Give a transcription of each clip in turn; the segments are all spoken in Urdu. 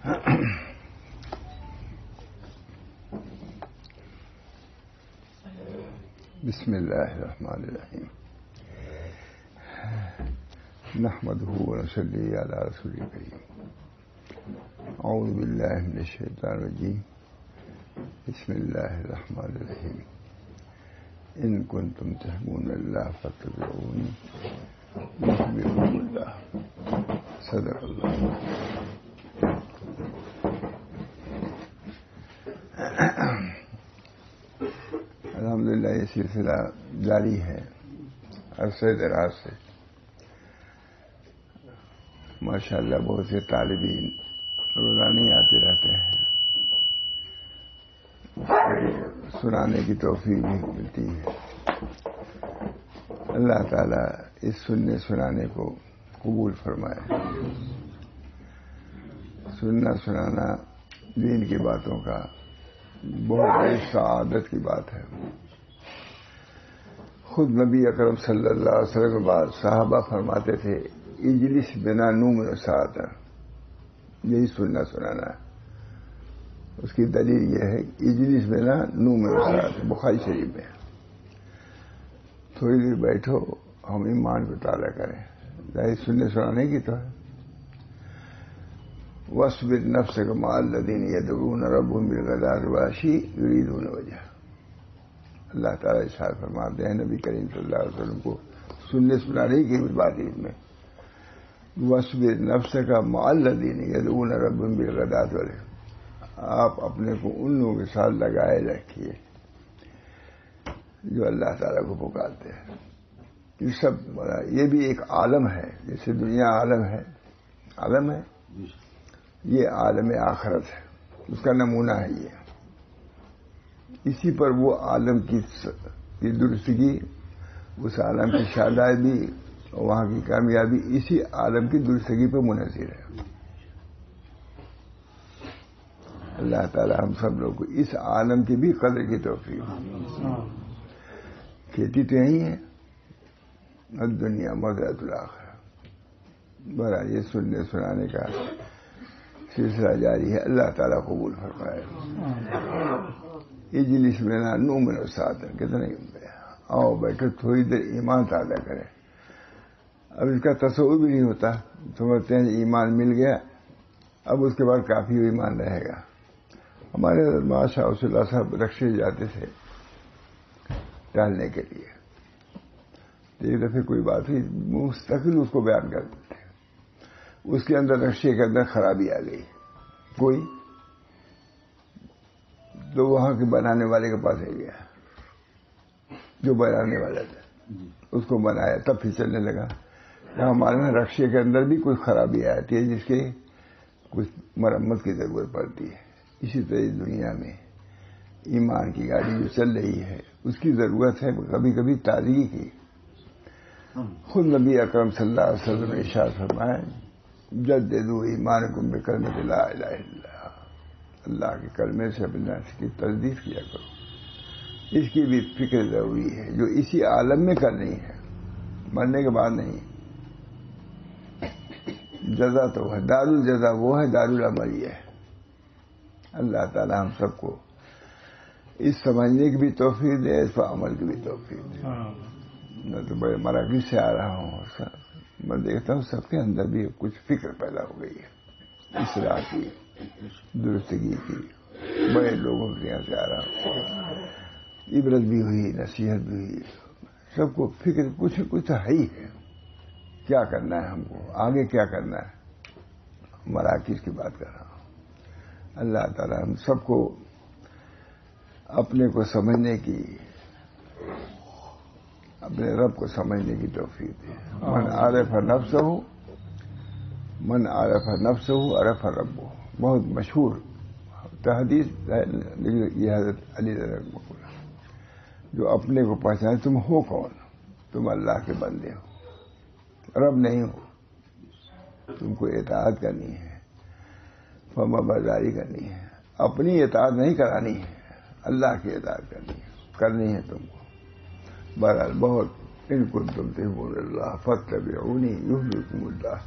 بسم اللہ الرحمن الرحیم نحمدہ ونصلی علی رسول کریم اعوذ باللہ من الشیطان الرجیم بسم اللہ الرحمن الرحیم ان کنتم تحبون اللہ فاتبعونی یحببکم اللہ صدق اللہ. الحمدللہ یہ سلسلہ جاری ہے عرصے دراز سے. ماشاءاللہ بہت سے طالبین روزانہ آتے رہتے ہیں، سنانے کی توفیق بھی ملتی ہے. اللہ تعالیٰ اس سننے سنانے کو قبول فرمائے. سننا سنانا دین کی باتوں کا بہت بڑی سعادت کی بات ہے. خود نبی اکرم صلی اللہ علیہ وسلم کے بعد صحابہ فرماتے تھے اجلس بنا نوم سعادت. یہی سننا سنانا ہے. اس کی دلیل یہ ہے اجلس بنا نوم سعادت، بخاری شریف میں. تھوڑی دیر بیٹھو ہم ایمان کو تازہ کریں. ظاہر سننے سنانے کی تو ہے. وَاصْبِرْ نَفْسَكَ مَعَ الَّذِينَ يَدْعُونَ رَبَّهُم بِالْغَدَاةِ وَالْعَشِيِّ يُرِيدُونَ وَجْهَهُ. اللہ تعالیٰ ارشاد فرماتے ہیں نبی کریم صلی اللہ علیہ وسلم کو سننے سنانے کی بات میں وَاصْبِرْ نَفْسَكَ مَعَ الَّذِينَ يَدْعُونَ رَبَّهُم بِالْغَدَاةِ وَالْعَشِيِّ. آپ اپنے کو ان لوگوں کے ساتھ لگائے رکھیے جو اللہ تعالیٰ کو پکارتے ہیں. یہ سب یہ بھی ایک عالم ہے، جیسے دنیا عالم ہے. یہ عالم آخرت ہے، اس کا نمونہ ہے. یہ اسی پر وہ عالم کی درستگی، اس عالم کی شادابی اور وہاں کی کامیابی اسی عالم کی درستگی پر منحصر ہے. اللہ تعالی ہم سب لوگ کو اس عالم کی بھی قدر کی توفیق. کھیتی تو یہی ہے، دنیا مزرعۃ الآخرہ. بہرحال یہ سننے سنانے کا سلسلہ جاری ہے. اللہ تعالیٰ قبول فرمائے. اجلس بنا نوم سعادت. کتنے آؤ بیٹھو تھوڑی دیر ایمان تازہ کریں. اب اس کا تصور بھی نہیں ہوتا. سمجھتے ہیں ایمان مل گیا اب اس کے بعد کافی ایمان رہے گا. ہمارے ماشاء اللہ صاحب رکشے جاتے تھے ٹہلنے کے لیے. ایک دفعہ کوئی بات ہوئی، مستقل اس کو بیان کرتے تھے. اس کے اندر رکشے کے اندر خرابی آ گئی کوئی، تو وہاں کے بنانے والے کے پاس ہی گیا. جو بنانے والا تھا اس کو بنایا، تب پھر چلنے لگا. ہمارے رکشے کے اندر بھی کوئی خرابی آتی ہے جس کے کچھ مرمت کی ضرورت پڑتی ہے. اسی طرح دنیا میں ایمان کی گاڑی جو چل رہی ہے اس کی ضرورت ہے کبھی کبھی تازگی کی. خود نبی اکرم صلی اللہ علیہ وسلم نے ارشاد فرمایا جددوا ایمانکم بکلمۃ لا الہ الا اللہ. اللہ کے کلمے سے اپنے کی تجدید کیا کرو. اس کی بھی فکر ضروری ہے جو اسی عالم میں کرنی ہے، مرنے کے بعد نہیں. جزا تو ہے، دار الجزا وہ ہے، دار العمل یہ ہے. اللہ تعالی ہم سب کو اس سمجھنے کی بھی توفیق دے، اس پر عمل کی بھی توفیق دے. میں تو بڑے مراکز سے آ رہا ہوں، میں دیکھتا ہوں سب کے اندر بھی کچھ فکر پیدا ہو گئی ہے اصلاح کی، درستگی کی. بڑے لوگوں کے یہاں سے آ رہا ہوں، عبرت بھی ہوئی، نصیحت بھی ہوئی. سب کو فکر کچھ کچھ ہے ہی ہے. کیا کرنا ہے ہم کو، آگے کیا کرنا ہے. مراکز کی بات کر رہا ہوں. اللہ تعالی ہم سب کو اپنے کو سمجھنے کی، اپنے رب کو سمجھنے کی توفیق دے. من عرف نفسہ عرف ربہ. بہت مشہور حدیث یہ حضرت علی مقولہ. جو اپنے کو پہچانے تم ہو کون، تم اللہ کے بندے ہو، رب نہیں ہو. تم کو اطاعت کرنی ہے، فرما برداری کرنی ہے. اپنی اطاعت نہیں کرانی ہے، اللہ کی اطاعت کرنی ہے تم کو. بہرحال بہت ان کنتم تحبون اللہ فاتبعونی یحببکم اللہ.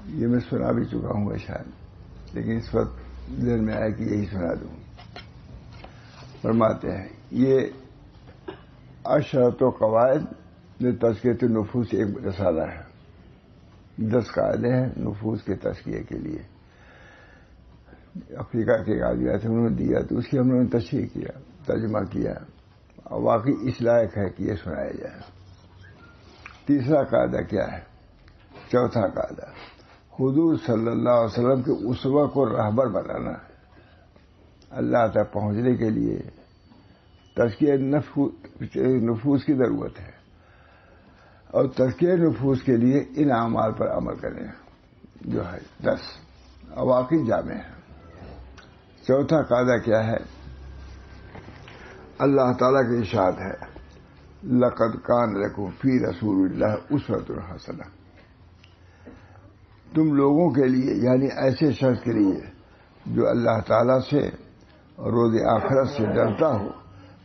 یہ میں سنا بھی چکا ہوں شاید. لیکن اس وقت ذہن میں آیا کہ یہی سنا دوں. فرماتے ہیں یہ اشراق و قواعد تزکیۃ النفوس ایک رسالہ ہے. 10 قاعدے ہیں نفوس کے تزکیے کے لیے. افریقہ کے آدمیات انہوں نے دیا تو اس کی ہم نے تشریح کیا, ترجمہ کیا. واقعی اس لائق ہے کہ یہ سنایا جائے. تیسرا قاعدہ کیا ہے؟ چوتھا قاعدہ حضور صلی اللہ علیہ وسلم کے اسوہ کو رہبر بنانا ہے. اللہ تک پہنچنے کے لیے تزکیہ نفوس کی ضرورت ہے, اور تزکیہ نفوس کے لیے ان اعمال پر عمل کریں جو ہے 10 واقعی جامع ہے. چوتھا قاعدہ کیا ہے؟ اللہ تعالیٰ کی ارشاد ہے لقد کان لکم فی رسول اللہ اسوۃ حسنہ. تم لوگوں کے لیے یعنی ایسے شخص کے لیے جو اللہ تعالیٰ سے اور روز آخرت سے ڈرتا ہو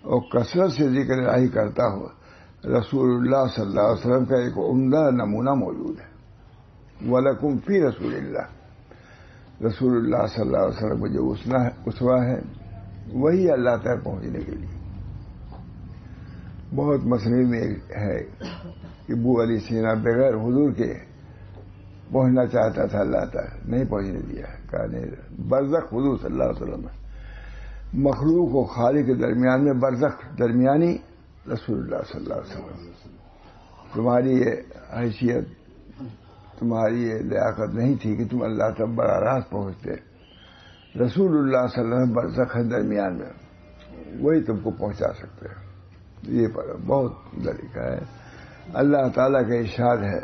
اور کثرت سے ذکر الہی کرتا ہو, رسول اللہ صلی اللہ علیہ وسلم کا ایک عمدہ نمونہ موجود ہے. وَلَكُمْ فِي رسول اللہ, رسول اللہ صلی اللہ علیہ وسلم کو جو اسوہ ہے وہی اللہ تک پہنچنے کے لیے. بہت مصنوعی میں ہے کہ ابو علی سینا بغیر حضور کے پہنچنا چاہتا تھا, اللہ تک نہیں پہنچنے دیا. کہا نہیں, برزخ حضور صلی اللہ علیہ وسلم, مخلوق و خالق کے درمیان میں برزخ درمیانی رسول اللہ صلی اللہ علیہ وسلم. تمہاری یہ حیثیت, تمہاری یہ لیاقت نہیں تھی کہ تم اللہ تک براہ راست پہنچتے. رسول اللہ صلی اللہ علیہ وسلم برزخ ہے درمیان میں, وہی تم کو پہنچا سکتے ہیں. یہ بہت طریقہ ہے. اللہ تعالیٰ کا ارشاد ہے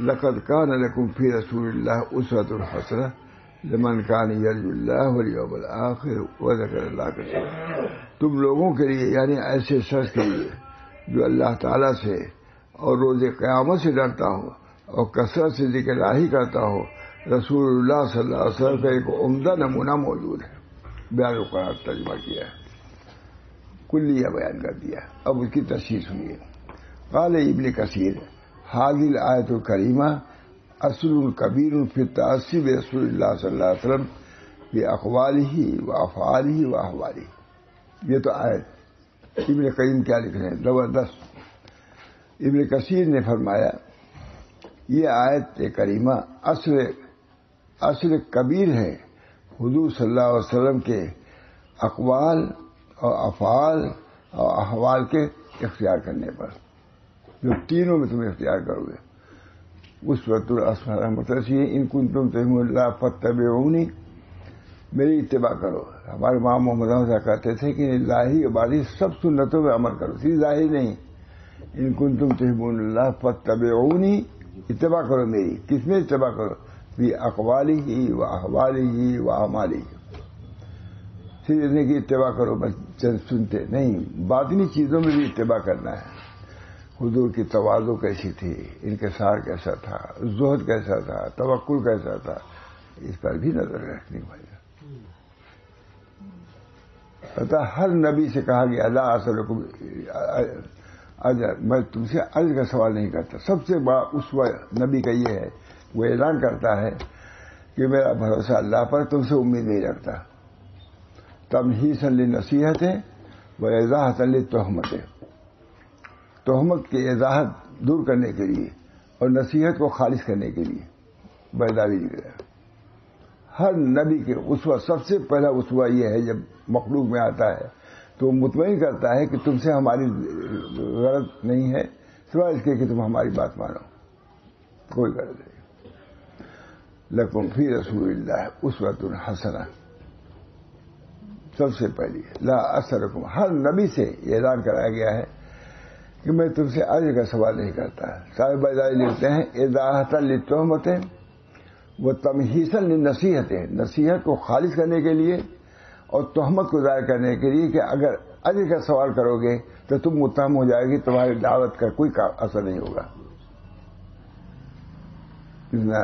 لقد کان لکم فی رسول اللہ اسوۃ حسنہ لمن کان یرجو اللہ والیوم الآخر وذکر اللہ کثیرا. تم لوگوں کے لیے یعنی ایسے شخص کے لیے جو اللہ تعالیٰ سے اور روز قیامت سے ڈرتا ہو اور کثرت سے ذکر الہی کرتا ہو, رسول اللہ صلی اللہ علیہ وسلم کا ایک عمدہ نمونہ موجود ہے. بیان القرآن ترجمہ کیا ہے, کلیہ بیان کر دیا. اب اس کی تشریح سنیے. قال ابن کثیر هذه الآیۃ الکریمہ اصل کبیر فی التأسی برسول اللہ صلی اللہ علیہ وسلم باقوالہ وافعالہ واحوالہ. یہ تو آیت ابن قیم کیا لکھ رہے ہیں, زبردست. ابن کثیر نے فرمایا یہ آیت کریمہ اصل کبیر ہے حضور صلی اللہ علیہ وسلم کے اقوال اور افعال اور احوال کے اختیار کرنے پر, جو تینوں میں تم اختیار کرو گے. اس وقت مطلب ان کنتم تحبون اللہ فاتبعونی, میری اتباع کرو. ہمارے امام محمد صاحب کہتے تھے کہ ظاہری عبادی سب سنتوں میں عمل کرو, صرف ظاہر نہیں. ان کنتم تحبون اللہ فاتبعونی, اتباع کرو میری. کس میں اتباع کرو؟ فی اقوالہ و احوالہ و اعمالہ. صرف اتنے کی اتباع کرو بس سنتے نہیں, باطنی چیزوں میں بھی اتباع کرنا ہے. حضور کی تواضع کیسی تھی, انکسار کیسا تھا, زہد کیسا تھا, توکل کیسا تھا, اس پر بھی نظر رکھنی پڑے. پتہ ہر نبی سے کہا گیا لا اسألکم اجر, میں تم سے اجر کا سوال نہیں کرتا. سب سے بڑا اسوہ نبی کا یہ ہے, وہ اعلان کرتا ہے کہ میرا بھروسہ اللہ پر, تم سے امید نہیں رکھتا. تمہیصا للنصیحت و اضاحۃ للتہمت, تہمت کی اضاحت دور کرنے کے لیے اور نصیحت کو خالص کرنے کے لیے بیداری نکلا. ہر نبی کے اسوہ, سب سے پہلا اسوہ یہ ہے جب مخلوق میں آتا ہے تو وہ مطمئن کرتا ہے کہ تم سے ہماری غرض نہیں ہے سوائے اس کے کہ تم ہماری بات مانو, کوئی غرض نہیں. لکم فی رسول اللہ اسوۃ حسنہ, سب سے پہلی لا اسألکم. ہر نبی سے یہ اعلان کرایا گیا ہے کہ میں تم سے اجر کا سوال نہیں کرتا. صاحب بیداری لکھتے ہیں اضاحۃ للتہمت و تمہیصا للنصیحت, نصیحت کو خالص کرنے کے لیے اور تہمت کو ظاہر کرنے کے لیے کہ اگر اجر کا سوال کرو گے تو تم متہم ہو جائے گی, تمہاری دعوت کا کوئی اثر نہیں ہوگا.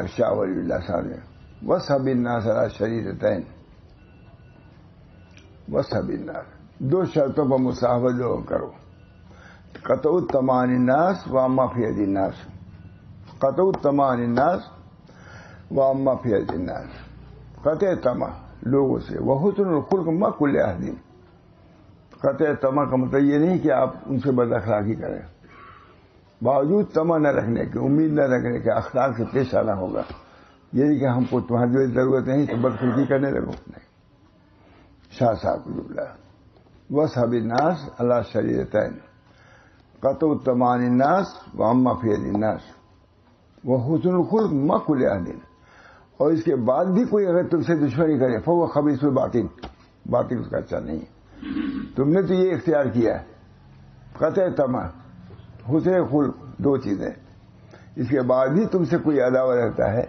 شاہ ولی اللہ صاحب نے وصحب الناس علی شریعتین, وصحب الناس, 2 شرطوں پر مصاحبت جو کرو. قطع الطمان الناس واما فی ید الناس, قطع الطمان الناس واما فی ید الناس. قطع طمع لوگوں سے، وہ حسن الخلق ما کل احد، قطع طمع کا مطلب یہ نہیں کہ آپ ان سے بد اخلاقی کریں، باوجود طمع نہ رکھنے کے، امید نہ رکھنے کے، اخلاق سے پیش آنا ہوگا. یہ نہیں کہ ہم کو تمہاری ضرورت نہیں تو بدخلقی کرنے لگو، نہیں. شاہ صاحب اللہ وصحب الناس اللہ شریعتین قطع الطمان الناس و اما فعل الناس وہ حسن الخلق ما کل احد. اور اس کے بعد بھی کوئی اگر تم سے دشمنی کرے فهو خبیث الباطن، باطن اس کا اچھا نہیں ہے. تم نے تو یہ اختیار کیا ہے قطع طمع حسن خلق، دو چیزیں، اس کے بعد بھی تم سے کوئی عداوت رہتا ہے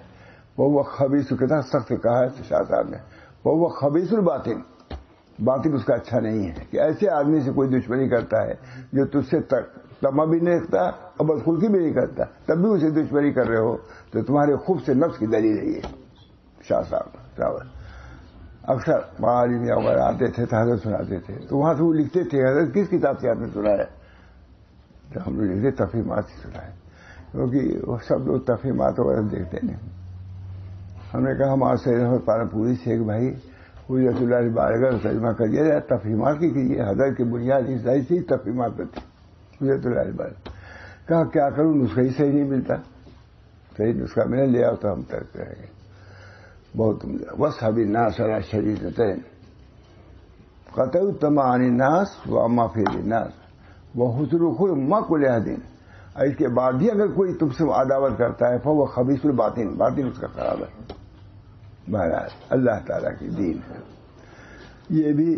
وہ خبیث، کتنا سخت کہا ہے شاہ صاحب نے، وہ خبیث الباطن، باطن اس کا اچھا نہیں ہے. کہ ایسے آدمی سے کوئی دشمنی کرتا ہے جو تجھ سے طمع بھی نہیں رکھتا اور بدخلقی بھی نہیں کرتا، تب بھی اسے دشمنی کر رہے ہو تو تمہارے خوف سے نفس کی دلیل ہے یہ. شاہ صاحب اکثر معالم یا وغیرہ آتے تھے تو حضرت سناتے تھے، تو وہاں سے وہ لکھتے تھے حضرت کس کتاب سے آپ نے سنا ہے؟ تو ہم لوگ لکھتے تفہیمات سے سنا ہے، کیونکہ وہ سب لوگ تفہیمات وغیرہ دیکھتے نہیں. ہم نے کہا ہمارے سید پارا پوری سے ایک بھائی حضرت اللہ بارگاہ ترجمہ کر دیا جائے تفہیمات کی، یہ حضرت کی بنیاد اس ظاہر سے تفہیمات پر تھی. حضرت اللہ بارگاہ کہا کیا کروں، نسخہ ہی صحیح نہیں ملتا، صحیح نسخہ میں نے لیا تو ہم ترک رہیں گے. بہت وصحب الناس علی شریعتین قطع الطمع عن الناس و اما فعل الناس وہ حسن الخلق ما کل احد. اس کے بعد بھی اگر کوئی تم سے عداوت کرتا ہے فهو خبیث الباطن، باطن اس کا خراب ہے. بہرحال اللہ تعالیٰ کی دین ہے، یہ بھی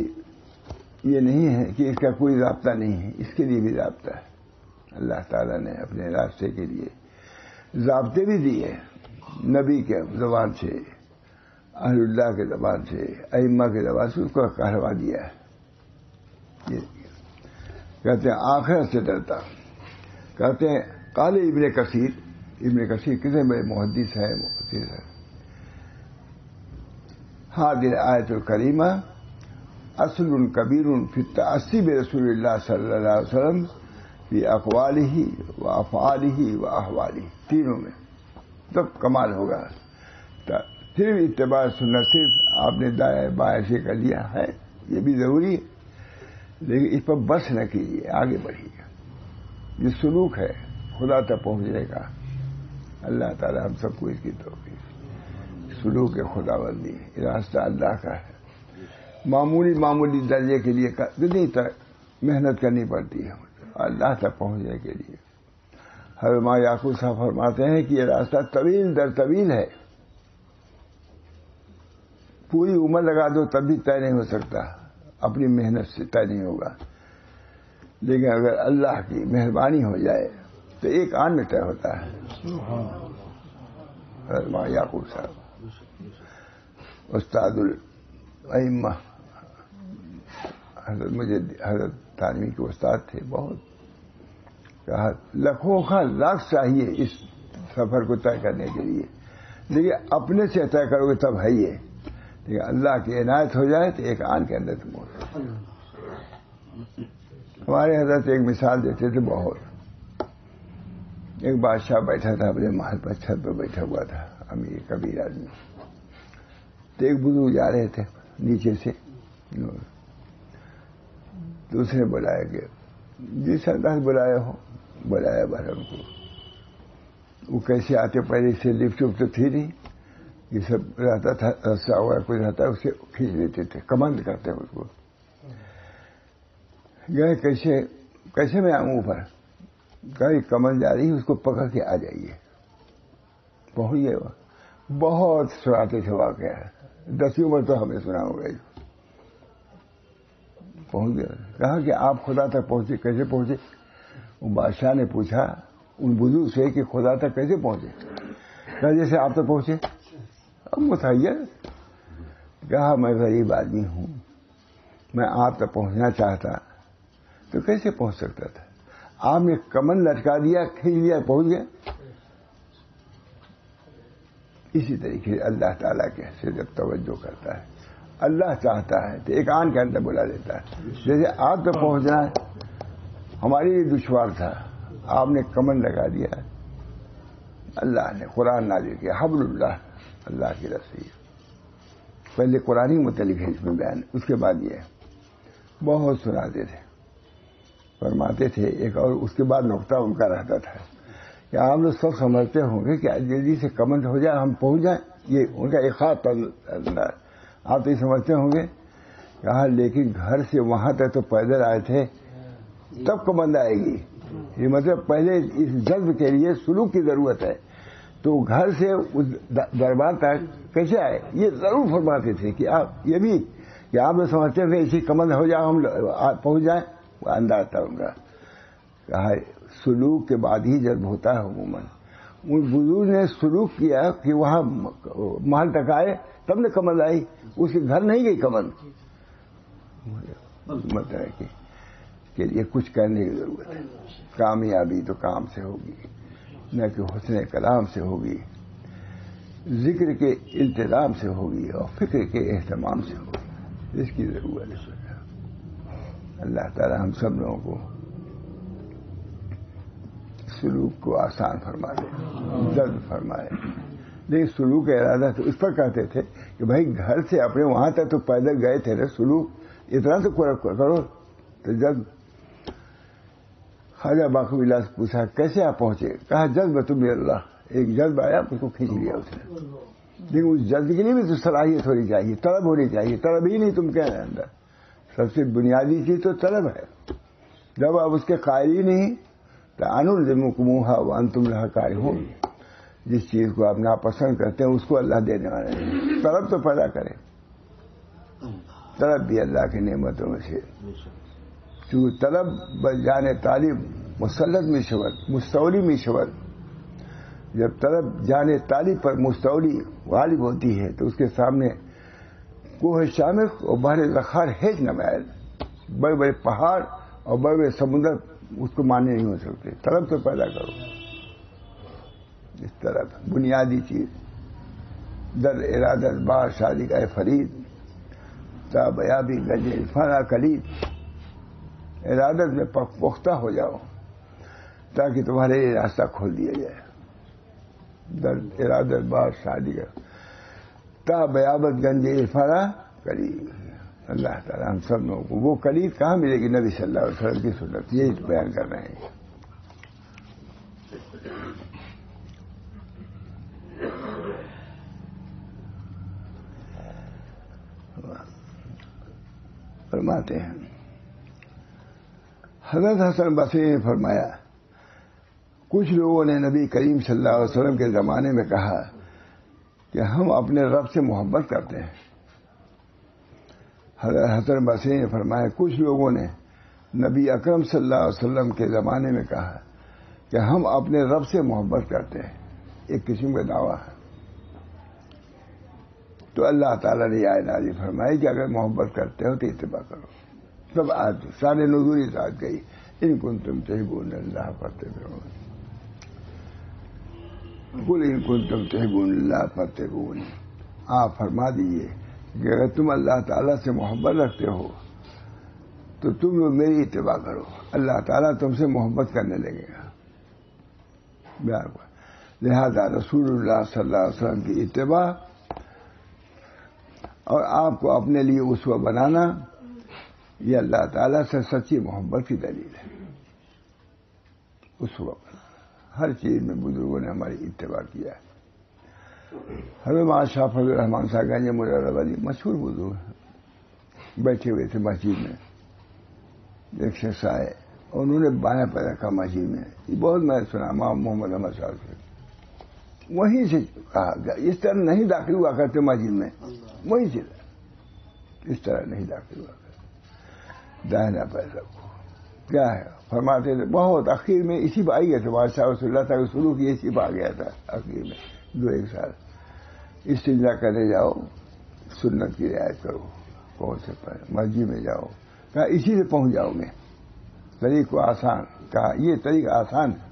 یہ نہیں ہے کہ اس کا کوئی ضابطہ نہیں ہے، اس کے لیے بھی ضابطہ ہے. اللہ تعالیٰ نے اپنے راستے کے لیے ضابطے بھی دیے، نبی کے زبان سے، اہل اللہ کے زبان سے، ائمہ کے زبان سے اس کو کہلوا دیا ہے. کہتے ہیں آخرت سے ڈرتا. کہتے ہیں قال ابن کثیر کتنے بڑے محدث ہے، مفسر ہے. هذه الآية الكريمة أصل كبير في التأسي برسول الله صلى الله عليه وسلم في أقواله وأفعاله وأحواله، تینوں میں تب کمال ہوگا. صرف اتباع سنت صرف آپ نے دائیں بائیں سے کر لیا ہے، یہ بھی ضروری ہے، لیکن اس پر بس نہ کیجیے، آگے بڑھیے. یہ سلوک ہے خدا تک پہنچنے کا. اللہ تعالی ہم سب کو اس کی توفیق. سلوک خدا بندی راستہ اللہ کا ہے. معمولی درجے کے لیے کتنی محنت کرنی پڑتی ہے اللہ تک پہنچنے کے لیے. حضرت یعقوب صاحب فرماتے ہیں کہ یہ راستہ طویل در طویل ہے، پوری عمر لگا دو تب بھی طے نہیں ہو سکتا، اپنی محنت سے طے نہیں ہوگا. لیکن اگر اللہ کی مہربانی ہو جائے تو ایک آن میں طے ہوتا ہے. حضرت یعقوب صاحب استاد الائمہ، حضرت تھانوی کے استاد تھے. بہت کہا لکھوں کا لاکھ چاہیے اس سفر کو طے کرنے کے لیے، لیکن اپنے سے طے کرو گے تب ہے یہ، لیکن اللہ کی عنایت ہو جائے تو ایک آن کے اندر تم ہو. ہمارے حضرت ایک مثال دیتے تھے بہت. ایک بادشاہ بیٹھا تھا اپنے محل پر، چھت پہ بیٹھا ہوا تھا، امیر کبیر آدمی. تو ایک بزرگ جا رہے تھے نیچے سے، دوسرے بلایا کہ جس انداز بلایا ہو، بلایا بھر ان کو. وہ کیسے آتے، پہلے سے لفٹ وفٹ تو تھی نہیں، یہ سب رہتا تھا، رسا ہوا کوئی رہتا اسے کھینچ لیتے تھے، کمند کرتے اس کو. گئے کیسے میں آؤں اوپر، کہیں کمند جا رہی ہے، اس کو پکڑ کے آ جائیے. پہنچ گئے وہاں. بہت سناتے تھے واقعہ، 10ویں عمر تو ہمیں سنا ہوگا. پہنچ گئے، کہا کہ آپ خدا تک پہنچے، کیسے پہنچے؟ وہ بادشاہ نے پوچھا ان بزرگ سے کہ خدا تک کیسے پہنچے؟ کہا جیسے آپ تک پہنچے. اب متحیر، کہا میں غریب آدمی ہوں، میں آپ تک پہنچنا چاہتا تو کیسے پہنچ سکتا تھا؟ آپ نے کمن لٹکا دیا، کھینچ لیا، پہنچ گیا. اسی طریقے سے اللہ تعالیٰ کے سے جب توجہ کرتا ہے، اللہ چاہتا ہے تو ایک آن کے اندر بلا لیتا ہے. جیسے آپ تک پہنچنا ہمارے لیے دشوار تھا، آپ نے کمن لگا دیا، اللہ نے قرآن نازل کیا، حبل اللہ، اللہ کی رسی. پہلے قرآن متعلق ہے اس میں بیان، اس کے بعد یہ بہت سناتے تھے، فرماتے تھے ایک، اور اس کے بعد نقطہ ان کا رہتا تھا کہ آپ لوگ سب سمجھتے ہوں گے کہ جلدی سے کمنٹ ہو جائے ہم پہنچ جائیں، یہ ان کا ایک خاص انداز، آپ تو یہ سمجھتے ہوں گے کہا لیکن گھر سے وہاں تک تو پیدل آئے تھے، تب کمند آئے گی، یہ مطلب پہلے اس جذب کے لیے سلوک کی ضرورت ہے، تو گھر سے اس دربار تک کیسے آئے، یہ ضرور فرماتے تھے کہ آپ یہ بھی کہ آپ لوگ سمجھتے تھے اسی کمند ہو جائے ہم پہنچ جائیں، وہ انداز تھا ان کا، کہا سلوک کے بعد ہی جذب ہوتا ہے عموماً، ان بزرگ نے سلوک کیا کہ وہاں محل تک آئے تب نے کمند آئی، اس کے گھر نہیں گئی کمند، مطلب ہے کہ یہ کچھ کرنے کی ضرورت ہے، کامیابی تو کام سے ہوگی نہ کہ حسن کلام سے ہوگی، ذکر کے التزام سے ہوگی اور فکر کے اہتمام سے ہوگی، اس کی ضرورت ہے۔ اللہ تعالی ہم سب لوگوں کو سلوک کو آسان فرما دے، جلد فرمائے، لیکن سلوک کا ارادہ تو اس پر کرتے تھے کہ بھائی گھر سے اپنے وہاں تک تو پیدل گئے تھے نا، سلوک اتنا تو کرو، تو جب خواجہ باقی اللہ سے پوچھا کیسے آپ پہنچے، کہا جذب تم اللہ، ایک جذب آیا اس کو کھینچ لیا اس نے، لیکن اس جذب کے لیے بھی تو صلاحیت ہونی چاہیے، طلب ہونی چاہیے، طلب ہی نہیں تم کہہ رہے اندر، سب سے بنیادی چیز تو طلب ہے، جب آپ اس کے قائل ہی نہیں تو الزمکموہا وانتم لہا کارہون، جس چیز کو آپ ناپسند کرتے ہیں اس کو اللہ دینے والے ہیں، طلب تو پیدا کرے، طلب بھی اللہ کی نعمتوں میں سے، چونکہ طلب بجان طالب مسلط میں شود مستولی میں شود، جب طلب جان طالب پر مستولی غالب ہوتی ہے تو اس کے سامنے کوہ شامخ اور بحر ذخار ہیچ نہ میل، بڑے بڑے پہاڑ اور بڑے بڑے سمندر اس کو ماننے نہیں ہو سکتے، طلب تو پیدا کرو، اس طرح بنیادی چیز در ارادت بار شادی کا فرید تا بیابی گنج فنا کلید، ارادت میں پختہ ہو جاؤ تاکہ تمہارے یہ راستہ کھول دیا جائے، در ارادت بار شادی کا تا بیابت گنج فنا کلید۔ اللہ تعالیٰ ہم سب لوگوں کو وہ کلید کہاں ملے گی، نبی صلی اللہ علیہ وسلم کی سنت، یہی بیان کر رہے ہیں۔ فرماتے ہیں حضرت حسن بصری نے فرمایا کچھ لوگوں نے نبی کریم صلی اللہ علیہ وسلم کے زمانے میں کہا کہ ہم اپنے رب سے محبت کرتے ہیں۔ حضرت حسن بصری نے فرمایا کچھ لوگوں نے نبی اکرم صلی اللہ علیہ وسلم کے زمانے میں کہا کہ ہم اپنے رب سے محبت کرتے ہیں، ایک قسم کا دعویٰ ہے، تو اللہ تعالیٰ نے آیت نازل فرمائی کہ اگر محبت کرتے ہو تو اتباع کرو، سب آج سارے نزولی ساتھ گئی، ان کنتم تحبون اللہ فاتبعونی، قل ان کنتم تحبون اللہ فاتبعونی، آپ فرما دیجیے کہ اگر تم اللہ تعالیٰ سے محبت رکھتے ہو تو تم لوگ میری اتباع کرو، اللہ تعالیٰ تم سے محبت کرنے لگے گا، لہذا رسول اللہ صلی اللہ علیہ وسلم کی اتباع اور آپ کو اپنے لیے اسوہ بنانا یہ اللہ تعالیٰ سے سچی محبت کی دلیل ہے۔ اسوہ بنانا ہر چیز میں بزرگوں نے ہماری اتباع کیا ہے۔ حضرت شاہ فضل الرحمان صاحب گنج مرادآبادی مشہور بزرگ ہیں، بیٹھے ہوئے تھے مسجد میں، ایک شخص آئے اور انہوں نے بایاں پیر رکھا مسجد میں، یہ بہت میں نے سنا محمد احمد صاحب سے، وہیں سے کہا گیا اس طرح نہیں داخل ہوا کرتے مسجد میں، وہیں سے اس طرح نہیں داخل ہوا کرتے، داہنا پیر رکھو، کیا ہے فرماتے تھے، بہت اخیر میں اسی پہ آئی گئے تھے بادشاہ رسول اللہ تعالیٰ کے سلوک اسی پہ آ گیا تھا، اخیر میں 2-1 سال استنجا کرنے جاؤ سنت کی رعایت کرو، کون سے پر مسجد میں جاؤ، کہا اسی سے پہنچ جاؤ گے، طریق کو آسان، کہا یہ طریق آسان ہے،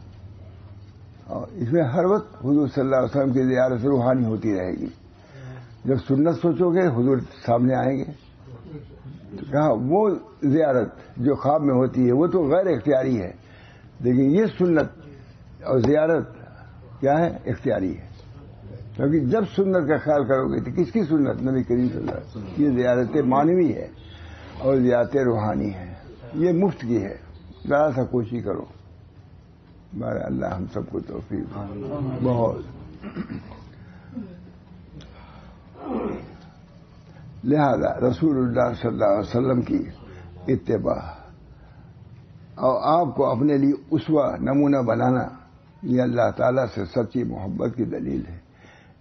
اور اس میں ہر وقت حضور صلی اللہ علیہ وسلم کی زیارت روحانی ہوتی رہے گی، جب سنت سوچو گے حضور سامنے آئیں گے، تو کہا وہ زیارت جو خواب میں ہوتی ہے وہ تو غیر اختیاری ہے، لیکن یہ سنت اور زیارت کیا ہے، اختیاری ہے، کیونکہ جب سنت کا خیال کرو گے تو کس کی سنت؟ نبی کریم صلی اللہ علیہ وسلم. یہ زیارت معنوی ہے اور زیارت روحانی ہے، یہ مفت کی ہے. ذرا سا کوشش کرو. بارہ اللہ ہم سب کو توفیق بہت. لہذا رسول اللہ صلی اللہ علیہ وسلم کی اتباع اور آپ کو اپنے لیے اسوہ نمونہ بنانا یہ اللہ تعالیٰ سے سچی محبت کی دلیل ہے.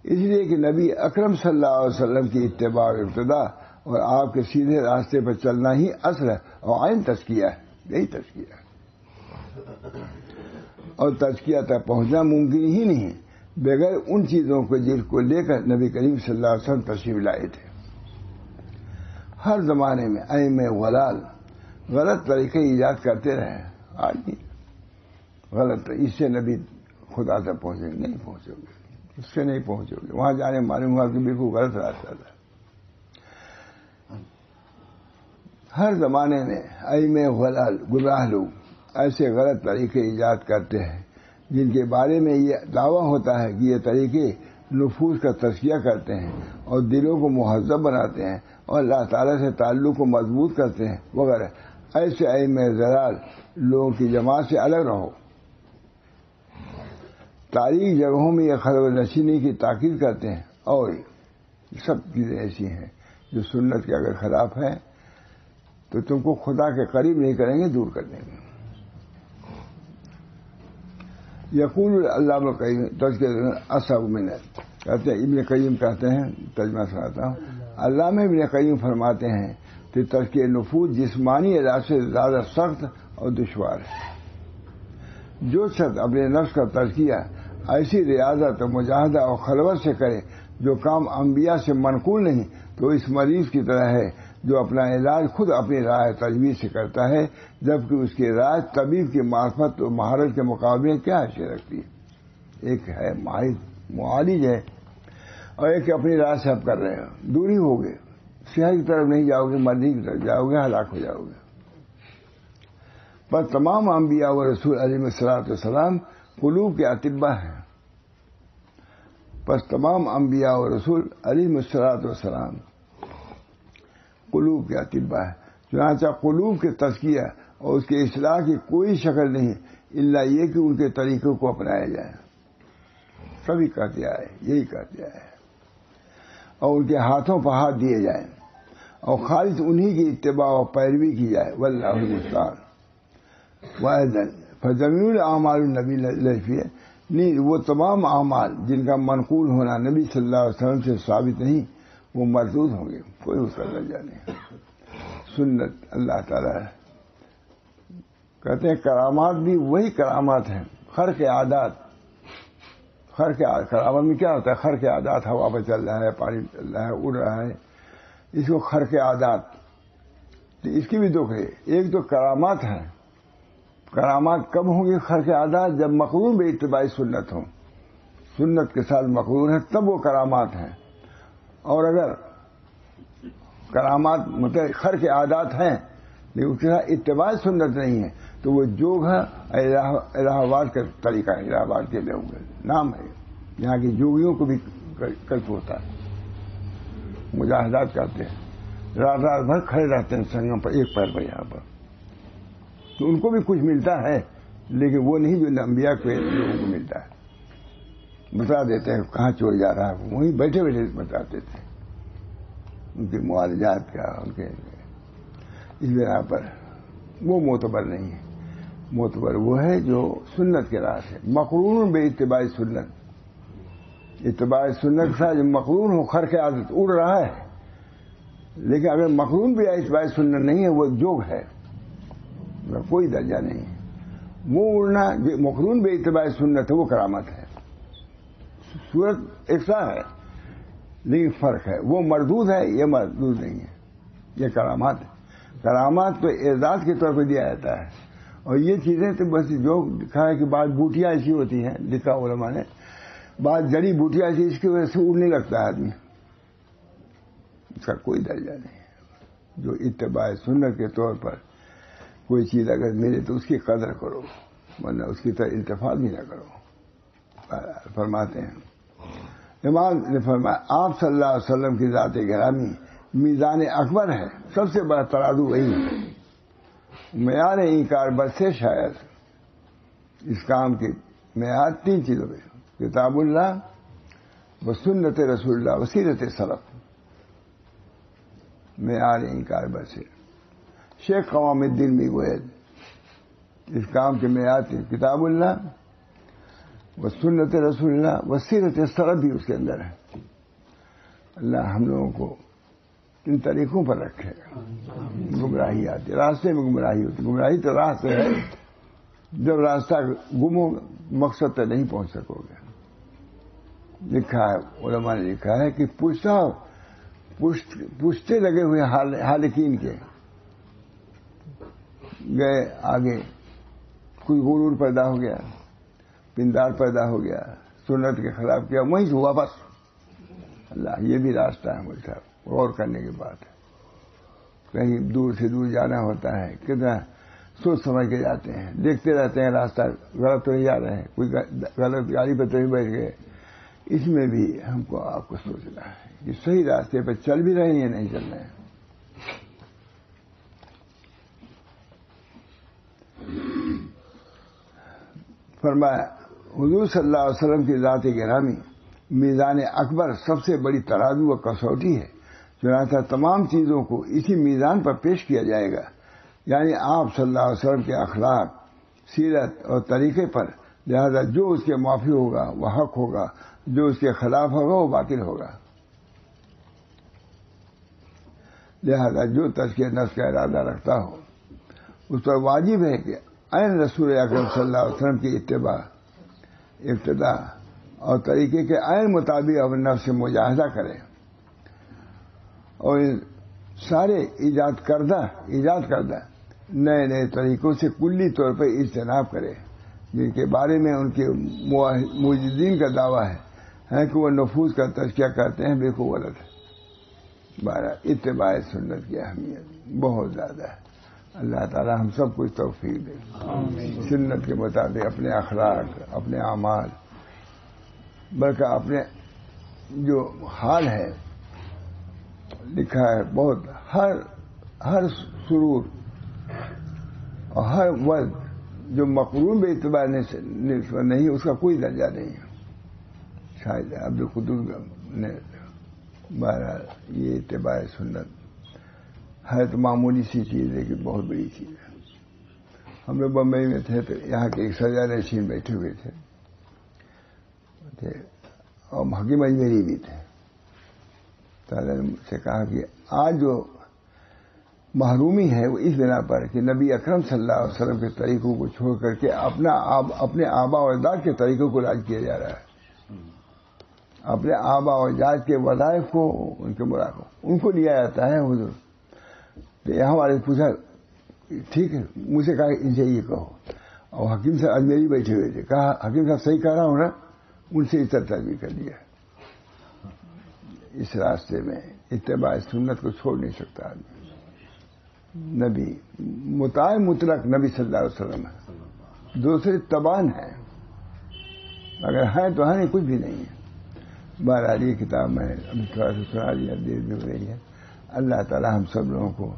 اس لیے کہ نبی اکرم صلی اللہ علیہ وسلم کی اتباع اور ابتداء اور آپ کے سیدھے راستے پر چلنا ہی اصل ہے اور عین تزکیہ ہے. یہی تزکیہ ہے. اور تزکیہ تک پہنچنا ممکن ہی نہیں بغیر ان چیزوں کو جن کو لے کر نبی کریم صلی اللہ علیہ وسلم تشریف لائے تھے. ہر زمانے میں ائمہ غلال غلط طریقے ایجاد کرتے رہے. آج بھی غلط، اس سے نبی خدا تک پہنچے گے نہیں پہنچو گے، اس سے نہیں پہنچو گے. وہاں جانے معلوم ہوا کہ بالکل غلط راستہ تھا. ہر زمانے میں ائمہ غلال گمراہ لوگ ایسے غلط طریقے ایجاد کرتے ہیں جن کے بارے میں یہ دعویٰ ہوتا ہے کہ یہ طریقے نفوس کا تزکیہ کرتے ہیں اور دلوں کو مہذب بناتے ہیں اور اللہ تعالیٰ سے تعلق کو مضبوط کرتے ہیں وغیرہ. ایسے ائمہ ضلال لوگوں کی جماعت سے الگ رہو. تاریخ جگہوں میں یہ خلوت نشینی کی تاکید کرتے ہیں اور سب چیزیں ایسی ہیں جو سنت کے اگر خلاف ہیں تو تم کو خدا کے قریب نہیں کریں گے، دور کر دیں گے. یقول علامہ قیم تذکرہ اصحاب منت کہتے ہیں، ابن قیم کہتے ہیں، ترجمہ سناتا ہوں. علامہ ابن قیم فرماتے ہیں کہ تزکیہ نفوس جسمانی علاج سے زیادہ سخت اور دشوار ہے. جو شخص اپنے نفس کا تزکیہ ایسی ریاضت اور مجاہدہ اور خلوت سے کرے جو کام انبیاء سے منقول نہیں، تو اس مریض کی طرح ہے جو اپنا علاج خود اپنی رائے تجویز سے کرتا ہے، جبکہ اس کی رائے طبیب کی معرفت اور مہارت کے مقابلے کیا حیثیت رکھتی ہے. ایک ہے معالج ہے اور ایک اپنی رائے سے آپ کر رہے ہیں. دوری ہوگی، صحت کی طرف نہیں جاؤ گے، مرضی کی طرف جاؤ گے، ہلاک ہو جاؤ گے. بس تمام انبیاء و رسول علیہ الصلوۃ والسلام قلوب کے اطباء ہیں. بس تمام انبیاء و رسول علیہ الصلوۃ والسلام قلوب کے اطباء ہیں. چنانچہ قلوب کے تزکیہ اور اس کے اصلاح کی کوئی شکل نہیں الا یہ کہ ان کے طریقوں کو اپنایا جائے. سبھی کہتے آئے، یہی کہتے آئے، اور ان کے ہاتھوں پر ہاتھ دیے جائیں اور خالص انہی کی اتباع و پیروی کی جائے. واللہ المستعان. وَأَيْضًا فَجَمِيعُ الْأَعْمَالُ النَّبِيِّ الَّتِي نہیں، وہ تمام اعمال جن کا منقول ہونا نبی صلی اللہ علیہ وسلم سے ثابت نہیں وہ مردود ہوں گے، کوئی اس کا درجہ نہیں. سنت اللہ تعالیٰ کہتے ہیں کرامات بھی وہی کرامات ہیں، خرق عادات. کرامات میں کیا ہوتا ہے؟ خرق عادات، ہوا پہ چل رہا ہے، پانی چل رہا ہے، اڑ رہا ہے، اس کو خرق عادات. اس کی بھی دو ہے. ایک تو کرامات ہیں. کرامات کب ہوں گی خرق عادات؟ جب مقرون بے اتباع سنت ہوں، سنت کے ساتھ مقرون ہے تب وہ کرامات ہیں. اور اگر کرامات مطلب خرق عادات ہیں لیکن اس کے ساتھ اتباع سنت نہیں ہے تو وہ جوگ ہے. الہ آباد کا طریقہ ہے، الہ آباد کے لوگ نام ہے. یہاں کے جوگیوں کو بھی کلپ ہوتا ہے، مجاہدات کرتے ہیں، رات رات بھر کھڑے رہتے ہیں سنگوں پر، ایک پیر پر یہاں پر. تو ان کو بھی کچھ ملتا ہے لیکن وہ نہیں جو انبیاء کے لوگوں کو ملتا ہے. بتا دیتے ہیں کہاں چور جا رہا ہے، وہیں بیٹھے بیٹھے بتاتے تھے ان کے معالجات کا. ان کے اس بنا پر وہ معتبر نہیں ہے. معتبر وہ ہے جو سنت کے راہ سے مقرون بے اتباع سنت. اتباع سنت کا جو مقرون ہو خرق عادت اڑ رہا ہے، لیکن اگر مقرون بھی اتباع سنت نہیں ہے وہ جوگ ہے، کوئی درجہ نہیں ہے. وہ اڑنا جو مقرون بے اتباع سنت ہے وہ کرامت ہے. صورت ایسا ہے لیکن فرق ہے، وہ مردود ہے، یہ مردود نہیں ہے. یہ کرامات ہے. کرامات تو اعزاز کے طور پہ دیا جاتا ہے. اور یہ چیزیں تو بس جو لکھا ہے کہ بعض بوٹیاں ایسی ہوتی ہیں، لکھا علماء نے، بعض جڑی بوٹیاں ایسی اس کی وجہ سے اڑنے لگتا ہے آدمی. اس کا کوئی درجہ نہیں ہے. جو اتباع سنت کے طور پر کوئی چیز اگر ملے تو اس کی قدر کرو، ورنہ اس کی طرح التفات بھی نہ کرو. فرماتے ہیں امام نے فرمایا آپ صلی اللہ علیہ وسلم کی ذات گرامی میزان اکبر ہے، سب سے بڑا ترازو وہی ہے، معیار انکار بس سے شاید اس کام کی معیار 3 چیزوں میں، کتاب اللہ و سنت رسول اللہ و سیرت سلف، معیار انکار بس سے۔ شیخ قوام الدین بھی گوئل اس کام کے معیار تھے کتاب اللہ و سنت رسول اللہ و سیرت سلف بھی اس کے اندر ہے۔ اللہ ہم لوگوں کو ان طریقوں پر رکھے گا، گمراہی آتی، راستے میں گمراہی ہوتی، گمراہی تو راہ سے ہے، جب راستہ گم ہو مقصد تک نہیں پہنچ سکو گے۔ لکھا ہے، علماء نے لکھا ہے کہ پوچھتے لگے ہوئے حالقین کے گئے آگے، کوئی غرور پیدا ہو گیا، پندار پیدا ہو گیا، سنت کے خلاف کیا، وہیں سے واپس۔ اللہ یہ بھی راستہ ہے مجھ صاحب، غور کرنے کی بات ہے۔ کہیں دور سے دور جانا ہوتا ہے، کتنا سوچ سمجھ کے جاتے ہیں، دیکھتے رہتے ہیں راستہ غلط تو نہیں جا رہے ہیں، کوئی غلط گاڑی پہ تو نہیں بیٹھ گئے۔ اس میں بھی ہم کو آپ کو سوچنا ہے کہ صحیح راستے پہ چل بھی رہے ہیں یا نہیں چل رہے ہیں۔ فرمایا حضور صلی اللہ علیہ وسلم کی ذات گرامی میزان اکبر سب سے بڑی ترازو و کسوٹی ہے، چنانچہ تمام چیزوں کو اسی میزان پر پیش کیا جائے گا، یعنی آپ صلی اللہ علیہ وسلم کے اخلاق، سیرت اور طریقے پر، لہذا جو اس کے معافی ہوگا وہ حق ہوگا، جو اس کے خلاف ہوگا وہ باطل ہوگا۔ لہذا جو تزکیہ نفس کا ارادہ رکھتا ہو اس پر واجب ہے کہ عین رسول اکرم صلی اللہ علیہ وسلم کی ابتدا اور طریقے کے عین مطابق اپنے نفس سے مجاہدہ کرے، اور سارے ایجاد کردہ نئے نئے طریقوں سے کلی طور پر اجتناب کرے، جن کے بارے میں ان کے موجودین کا دعویٰ ہے کہ وہ نفوذ کا تزکیہ کرتے ہیں، بالکل غلط ہے۔ بارہ اتباع سنت کی اہمیت بہت زیادہ ہے۔ اللہ تعالی ہم سب کو توفیق دے، سنت کے مطابق اپنے اخلاق، اپنے اعمال، بلکہ اپنے جو حال ہے، لکھا ہے بہت، ہر سرور اور ہر وقت جو مقرون بے اعتبار نہیں، اس کا کوئی درجہ نہیں ہے۔ شاید عبدالقدوس نے بہرحال یہ اتباع سنت ہے تو معمولی سی چیز ہے کہ بہت بڑی چیز ہے۔ ہم لوگ بمبئی میں تھے تو یہاں کے ایک سجا نشین بیٹھے ہوئے تھے اور حکیم اجمیری بھی تھے، تو نے مجھ سے کہا کہ آج جو محرومی ہے وہ اس بنا پر کہ نبی اکرم صلی اللہ علیہ وسلم کے طریقوں کو چھوڑ کر کے اپنے آبا و اجداد کے طریقوں کو راج کیا جا رہا ہے، اپنے آبا و اجداد کے وظائف کو، ان کے مراقبہ ان کو لیا جاتا ہے حضور۔ تو یہاں والے پوچھا، ٹھیک ہے، مجھ سے کہا ان سے یہ کہو، اور حکیم صاحب اجمیری بیٹھے ہوئے تھے، کہا حکیم صاحب صحیح کہہ رہا ہوں نا، ان سے اس طرح بھی کر دیا۔ اس راستے میں اتباع سنت کو چھوڑ نہیں سکتا آدمی۔ نبی مطاع مطلق نبی صلی اللہ علیہ وسلم ہے، دوسرے تبان ہیں، اگر ہیں تو ہیں، نہیں کچھ بھی نہیں ہے۔ بہرحال یہ کتاب میں ابھی تھوڑا سا سنا دیا، دیر بھی ہو رہی ہے۔ اللہ تعالی ہم سب لوگوں کو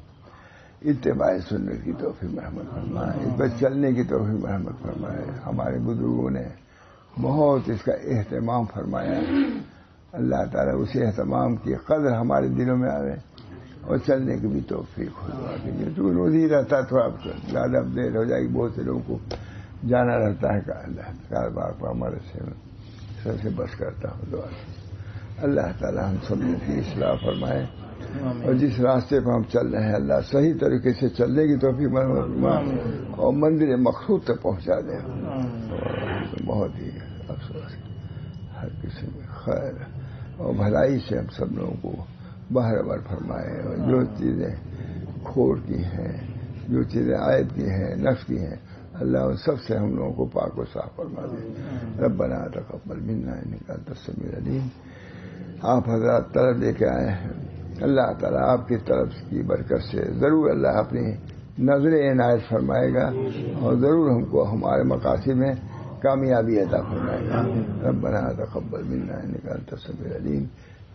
اتباع سنت کی توفیق مرحمت فرمائے، اس پر چلنے کی توفیق مرحمت فرمائے۔ ہمارے بزرگوں نے بہت اس کا اہتمام فرمایا، اللہ تعالیٰ اسی اہتمام کی قدر ہمارے دلوں میں آئے اور چلنے کی بھی توفیق ہو دعا کیجیے۔ تو روز ہی رہتا ہے، تھوڑا زیادہ دیر ہو جائے گی، بہت سے لوگوں کو جانا رہتا ہے، اللہ کاروبار کو ہمارے سب سے بس کرتا ہوں دعا کیجیے۔ اللہ تعالیٰ ہم سب کی اصلاح فرمائے، اور جس راستے پر ہم چل رہے ہیں اللہ صحیح طریقے سے چلنے کی توفیق فرمائے اور منزل مقصود تک پہنچا دے۔ بہت ہی افسوس، ہر قسم میں خیر اور بھلائی سے ہم سب لوگوں کو بہرور فرمائے، اور جو چیزیں کھوٹ کی ہیں، جو چیزیں عائد کی ہیں، نفس کی ہیں، اللہ ان سب سے ہم لوگوں کو پاک و صاف فرما دے۔ ربنا تقبل منا انک انت السمیع العلیم۔ آپ حضرات طلب لے کے آئے ہیں، اللہ تعالیٰ آپ کی طرف کی برکت سے ضرور اللہ اپنی نظر عنایت فرمائے گا، اور ضرور ہم کو ہمارے مقاصد میں کامیابی عطا فرمائے. ربنا تقبل منا انک انت السمیع العلیم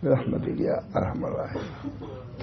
برحمتک یا ارحم الراحمین.